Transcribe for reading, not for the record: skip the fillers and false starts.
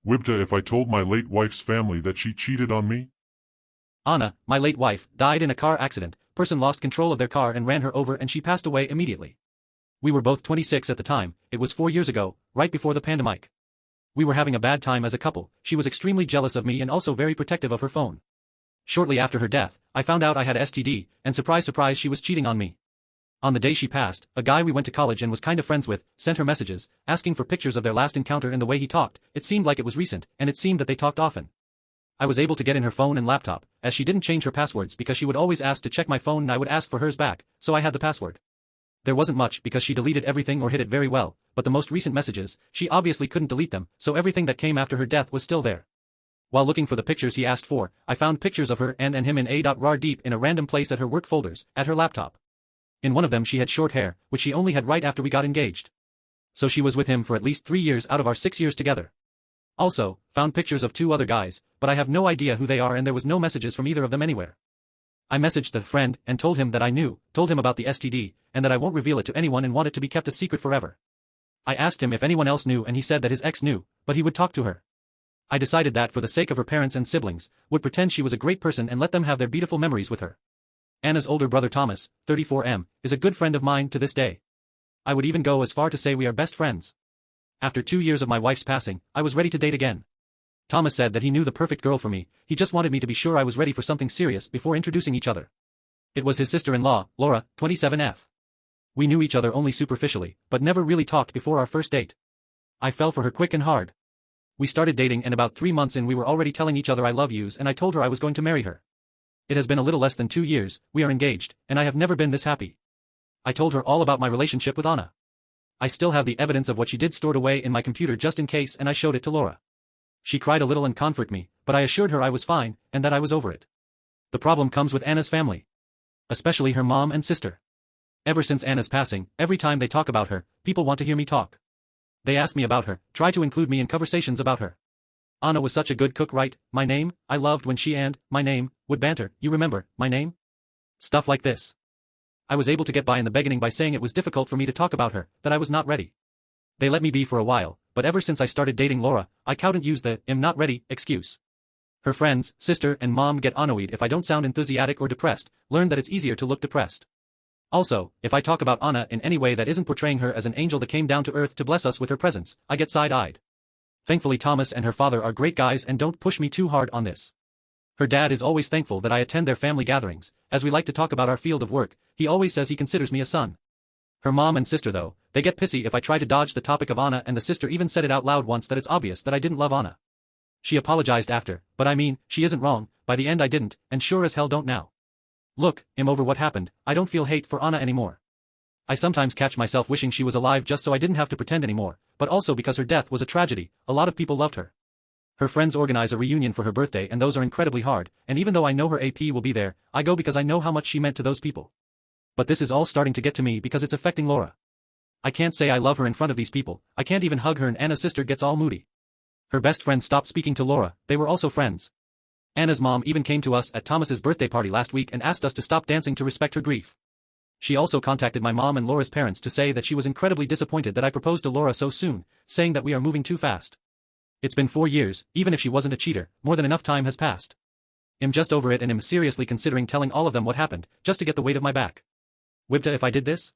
WIBTA if I told my late wife's family that she cheated on me? Anna, my late wife, died in a car accident. Person lost control of their car and ran her over and she passed away immediately. We were both 26 at the time. It was 4 years ago, right before the pandemic. We were having a bad time as a couple. She was extremely jealous of me and also very protective of her phone. Shortly after her death, I found out I had STD, and surprise surprise she was cheating on me. On the day she passed, a guy we went to college and was kind of friends with, sent her messages, asking for pictures of their last encounter and the way he talked. It seemed like it was recent, and it seemed that they talked often. I was able to get in her phone and laptop, as she didn't change her passwords because she would always ask to check my phone and I would ask for hers back, so I had the password. There wasn't much because she deleted everything or hid it very well, but the most recent messages, she obviously couldn't delete them, so everything that came after her death was still there. While looking for the pictures he asked for, I found pictures of her and him in a.rar deep in a random place at her work folders, at her laptop. In one of them she had short hair, which she only had right after we got engaged. So she was with him for at least 3 years out of our 6 years together. Also, found pictures of 2 other guys, but I have no idea who they are and there was no messages from either of them anywhere. I messaged the friend and told him that I knew, told him about the STD, and that I won't reveal it to anyone and want it to be kept a secret forever. I asked him if anyone else knew and he said that his ex knew, but he would talk to her. I decided that for the sake of her parents and siblings, would pretend she was a great person and let them have their beautiful memories with her. Anna's older brother Thomas, 34M, is a good friend of mine to this day. I would even go as far to say we are best friends. After 2 years of my wife's passing, I was ready to date again. Thomas said that he knew the perfect girl for me, he just wanted me to be sure I was ready for something serious before introducing each other. It was his sister-in-law, Laura, 27F. We knew each other only superficially, but never really talked before our first date. I fell for her quick and hard. We started dating and about 3 months in we were already telling each other I love yous and I told her I was going to marry her. It has been a little less than 2 years, we are engaged, and I have never been this happy. I told her all about my relationship with Anna. I still have the evidence of what she did stored away in my computer just in case and I showed it to Laura. She cried a little and comforted me, but I assured her I was fine, and that I was over it. The problem comes with Anna's family. Especially her mom and sister. Ever since Anna's passing, every time they talk about her, people want to hear me talk. They ask me about her, try to include me in conversations about her. Anna was such a good cook, right? My name, I loved when she and my name would banter, you remember, my name? Stuff like this. I was able to get by in the beginning by saying it was difficult for me to talk about her, that I was not ready. They let me be for a while, but ever since I started dating Laura, I couldn't use the "am not ready" excuse. Her friends, sister and mom get annoyed if I don't sound enthusiastic or depressed, learn that it's easier to look depressed. Also, if I talk about Anna in any way that isn't portraying her as an angel that came down to earth to bless us with her presence, I get side-eyed. Thankfully Thomas and her father are great guys and don't push me too hard on this. Her dad is always thankful that I attend their family gatherings, as we like to talk about our field of work, he always says he considers me a son. Her mom and sister though, they get pissy if I try to dodge the topic of Anna and the sister even said it out loud once that it's obvious that I didn't love Anna. She apologized after, but I mean, she isn't wrong, by the end I didn't, and sure as hell don't now. Look, I'm over what happened, I don't feel hate for Anna anymore. I sometimes catch myself wishing she was alive just so I didn't have to pretend anymore, but also because her death was a tragedy, a lot of people loved her. Her friends organize a reunion for her birthday and those are incredibly hard, and even though I know her AP will be there, I go because I know how much she meant to those people. But this is all starting to get to me because it's affecting Laura. I can't say I love her in front of these people, I can't even hug her and Anna's sister gets all moody. Her best friend stopped speaking to Laura, they were also friends. Anna's mom even came to us at Thomas's birthday party last week and asked us to stop dancing to respect her grief. She also contacted my mom and Laura's parents to say that she was incredibly disappointed that I proposed to Laura so soon, saying that we are moving too fast. It's been 4 years, even if she wasn't a cheater, more than enough time has passed. I'm just over it and am seriously considering telling all of them what happened, just to get the weight of my back. WIBTA if I did this?